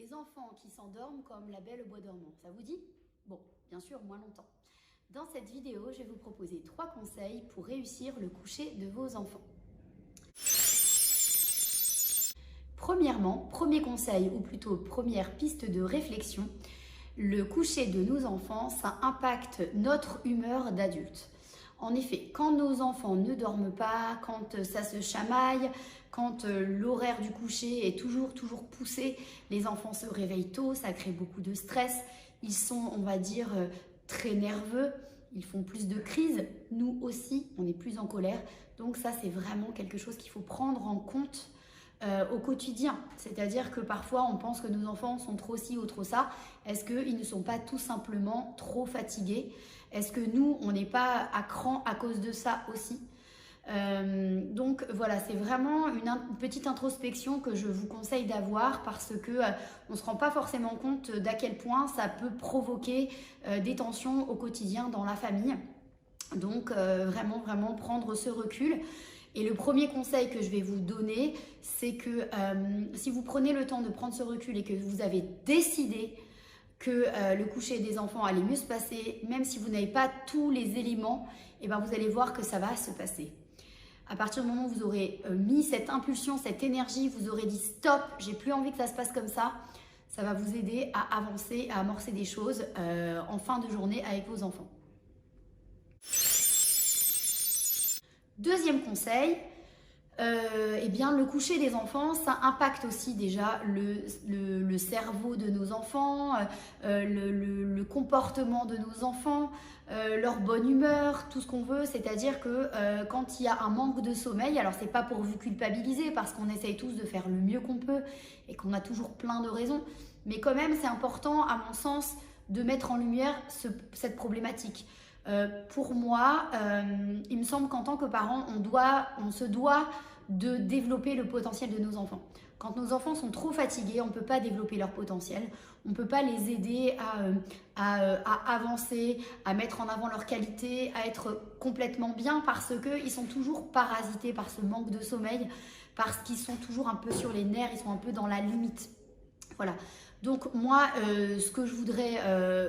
Des enfants qui s'endorment comme la Belle au bois dormant, ça vous dit? Bon, bien sûr, moins longtemps. Dans cette vidéo, je vais vous proposer 3 conseils pour réussir le coucher de vos enfants. Premièrement, premier conseil, ou plutôt première piste de réflexion, le coucher de nos enfants, ça impacte notre humeur d'adulte. En effet, quand nos enfants ne dorment pas, quand ça se chamaille, quand l'horaire du coucher est toujours poussé, les enfants se réveillent tôt, ça crée beaucoup de stress, ils sont, on va dire, très nerveux, ils font plus de crises, nous aussi, on est plus en colère. Donc ça, c'est vraiment quelque chose qu'il faut prendre en compte au quotidien. C'est-à-dire que parfois, on pense que nos enfants sont trop ci ou trop ça. Est-ce qu'ils ne sont pas tout simplement trop fatigués? Est-ce que nous, on n'est pas à cran à cause de ça aussi? Donc voilà, c'est vraiment une petite introspection que je vous conseille d'avoir parce que on ne se rend pas forcément compte d'à quel point ça peut provoquer des tensions au quotidien dans la famille. Donc vraiment prendre ce recul. Et le premier conseil que je vais vous donner, c'est que si vous prenez le temps de prendre ce recul et que vous avez décidé que le coucher des enfants allait mieux se passer, même si vous n'avez pas tous les éléments, et ben vous allez voir que ça va se passer. À partir du moment où vous aurez mis cette impulsion, cette énergie, vous aurez dit stop, j'ai plus envie que ça se passe comme ça va vous aider à avancer, à amorcer des choses en fin de journée avec vos enfants. Deuxième conseil, eh bien, le coucher des enfants, ça impacte aussi déjà le cerveau de nos enfants, le comportement de nos enfants, leur bonne humeur, tout ce qu'on veut. C'est-à-dire que quand il y a un manque de sommeil, alors c'est pas pour vous culpabiliser parce qu'on essaye tous de faire le mieux qu'on peut et qu'on a toujours plein de raisons, mais quand même c'est important à mon sens de mettre en lumière cette problématique. Pour moi, il me semble qu'en tant que parents, on se doit de développer le potentiel de nos enfants. Quand nos enfants sont trop fatigués, on ne peut pas développer leur potentiel, on ne peut pas les aider à avancer, à mettre en avant leurs qualités, à être complètement bien parce qu'ils sont toujours parasités par ce manque de sommeil, parce qu'ils sont toujours un peu sur les nerfs, ils sont un peu dans la limite. Voilà. Donc moi, ce que je voudrais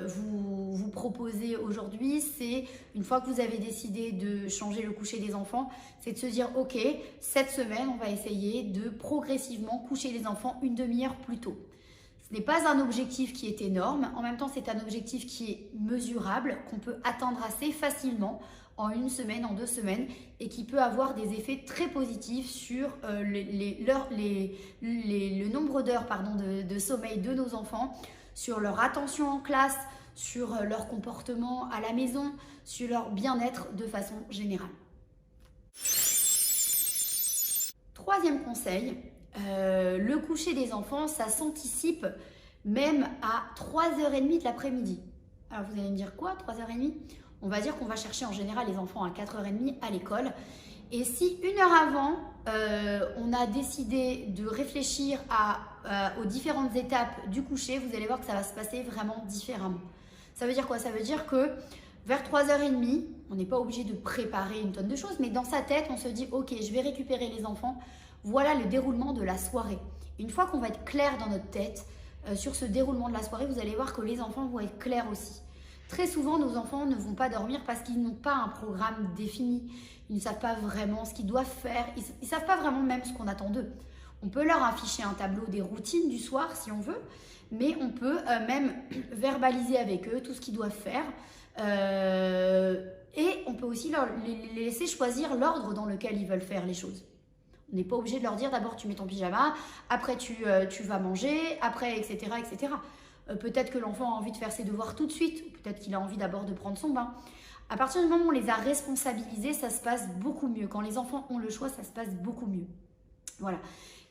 vous proposer aujourd'hui, c'est une fois que vous avez décidé de changer le coucher des enfants, c'est de se dire ok, cette semaine, on va essayer de progressivement coucher les enfants une demi-heure plus tôt. Ce n'est pas un objectif qui est énorme, en même temps c'est un objectif qui est mesurable, qu'on peut atteindre assez facilement en 1 semaine, en 2 semaines, et qui peut avoir des effets très positifs sur le nombre d'heures de sommeil de nos enfants, sur leur attention en classe, sur leur comportement à la maison, sur leur bien-être de façon générale. Troisième conseil, le coucher des enfants, ça s'anticipe même à 3h30 de l'après-midi. Alors vous allez me dire quoi, 3h30? On va dire qu'on va chercher en général les enfants à 4h30 à l'école. Et si 1 heure avant, on a décidé de réfléchir aux différentes étapes du coucher, vous allez voir que ça va se passer vraiment différemment. Ça veut dire quoi? Ça veut dire que vers 3h30, on n'est pas obligé de préparer une tonne de choses, mais dans sa tête, on se dit « Ok, je vais récupérer les enfants. Voilà le déroulement de la soirée. » Une fois qu'on va être clair dans notre tête sur ce déroulement de la soirée, vous allez voir que les enfants vont être clairs aussi. Très souvent, nos enfants ne vont pas dormir parce qu'ils n'ont pas un programme défini. Ils ne savent pas vraiment ce qu'ils doivent faire. Ils ne savent pas vraiment même ce qu'on attend d'eux. On peut leur afficher un tableau des routines du soir si on veut, mais on peut même verbaliser avec eux tout ce qu'ils doivent faire. Et on peut aussi les laisser choisir l'ordre dans lequel ils veulent faire les choses. On n'est pas obligé de leur dire d'abord tu mets ton pyjama, après tu vas manger, après etc. etc. Peut-être que l'enfant a envie de faire ses devoirs tout de suite, peut-être qu'il a envie d'abord de prendre son bain. À partir du moment où on les a responsabilisés, ça se passe beaucoup mieux. Quand les enfants ont le choix, ça se passe beaucoup mieux. Voilà.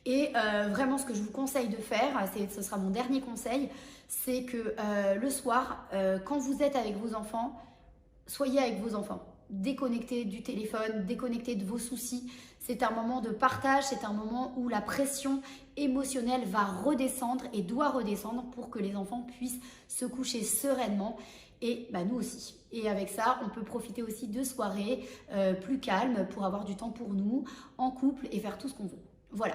Et vraiment, ce que je vous conseille de faire, ce sera mon dernier conseil, c'est que le soir, quand vous êtes avec vos enfants, soyez avec vos enfants. Déconnectez du téléphone, déconnectez de vos soucis. C'est un moment de partage, c'est un moment où la pression émotionnelle va redescendre et doit redescendre pour que les enfants puissent se coucher sereinement et nous aussi. Et avec ça, on peut profiter aussi de soirées plus calmes pour avoir du temps pour nous, en couple et faire tout ce qu'on veut. Voilà,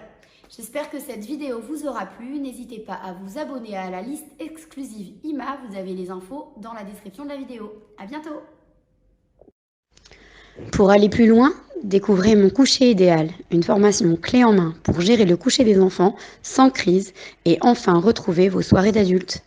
j'espère que cette vidéo vous aura plu. N'hésitez pas à vous abonner à la liste exclusive IMA. Vous avez les infos dans la description de la vidéo. À bientôt! Pour aller plus loin, découvrez mon coucher idéal, une formation clé en main pour gérer le coucher des enfants sans crise et enfin retrouver vos soirées d'adultes.